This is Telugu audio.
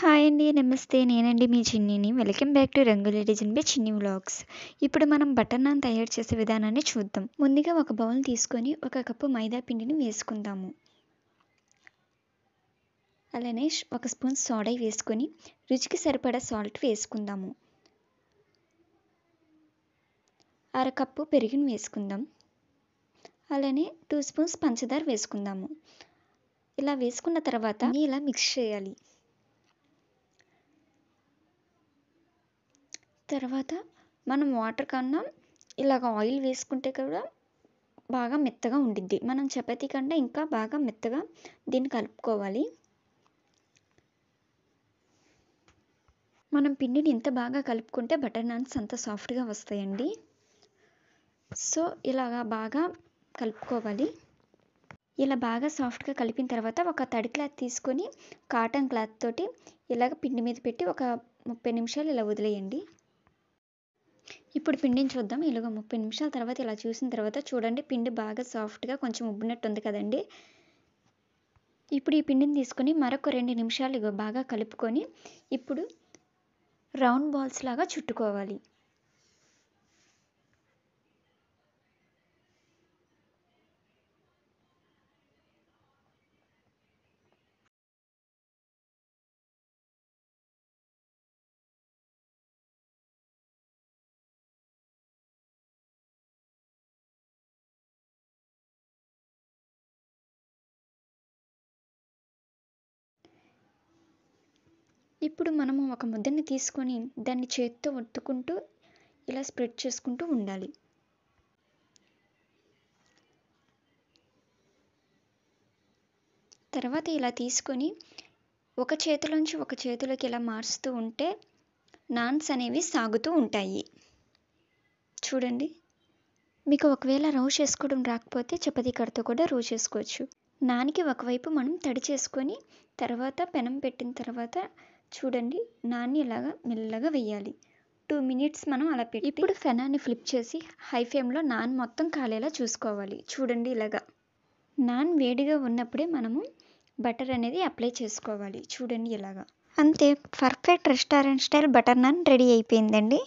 హాయ్ అండి. నమస్తే. నేనండి మీ చిన్నిని. వెల్కమ్ బ్యాక్ టు రంగుల డిజైన్ బై చిన్ని వ్లాగ్స్. ఇప్పుడు మనం బటర్ నాన్ తయారు చేసే విధానాన్ని చూద్దాం. ముందుగా ఒక బౌల్ తీసుకొని ఒక కప్పు మైదా పిండిని వేసుకుందాము. అలానే ఒక స్పూన్ సోడా వేసుకొని రుచికి సరిపడా సాల్ట్ వేసుకుందాము. అరకప్పు పెరుగుని వేసుకుందాం. అలానే 2 స్పూన్స్ పంచదార వేసుకుందాము. ఇలా వేసుకున్న తర్వాత ఇలా మిక్స్ చేయాలి. తర్వాత మనం వాటర్ కన్నా ఇలాగ ఆయిల్ వేసుకుంటే కూడా బాగా మెత్తగా ఉండిద్ది. మనం చపాతీ కంటే ఇంకా బాగా మెత్తగా దీన్ని కలుపుకోవాలి. మనం పిండిని ఎంత బాగా కలుపుకుంటే బటర్ నాన్స్ అంత సాఫ్ట్గా వస్తాయండి. సో ఇలాగా బాగా కలుపుకోవాలి. ఇలా బాగా సాఫ్ట్గా కలిపిన తర్వాత ఒక తడి క్లాత్ తీసుకొని కాటన్ క్లాత్ తోటి ఇలాగ పిండి మీద పెట్టి ఒక 30 నిమిషాలు ఇలా వదిలేయండి. ఇప్పుడు పిండిని చూద్దాం. ఇలాగ 30 నిమిషాల తర్వాత ఇలా చూసిన తర్వాత చూడండి, పిండి బాగా సాఫ్ట్గా కొంచెం ఉబ్బినట్టు ఉంది కదండి. ఇప్పుడు ఈ పిండిని తీసుకొని మరొక 2 నిమిషాలు బాగా కలుపుకొని ఇప్పుడు రౌండ్ బాల్స్ లాగా చుట్టుకోవాలి. ఇప్పుడు మనము ఒక ముద్దని తీసుకొని దాన్ని చేత్తో ఒత్తుకుంటూ ఇలా స్ప్రెడ్ చేసుకుంటూ ఉండాలి. తర్వాత ఇలా తీసుకొని ఒక చేతిలోంచి ఒక చేతిలోకి ఇలా మారుస్తూ ఉంటే నాన్స్ అనేవి సాగుతూ ఉంటాయి. చూడండి, మీకు ఒకవేళ రోల్ చేసుకోవడం రాకపోతే చపాతీ కర్రతో కూడా రోల్ చేసుకోవచ్చు. నాన్కి ఒకవైపు మనం తడి చేసుకొని తర్వాత పెనం పెట్టిన తర్వాత చూడండి, నాన్ని ఇలాగా మెల్లగా వేయాలి. 2 మినిట్స్ మనం అలా పెట్టి ఇప్పుడు పెనాన్ని ఫ్లిప్ చేసి హై ఫ్లేమ్లో నాన్ మొత్తం కాలేలా చూసుకోవాలి. చూడండి, ఇలాగా నాన్ వేడిగా ఉన్నప్పుడే మనము బటర్ అనేది అప్లై చేసుకోవాలి. చూడండి, ఇలాగా అంతే, perfect restaurant style butter non ready అయిపోయిందండి.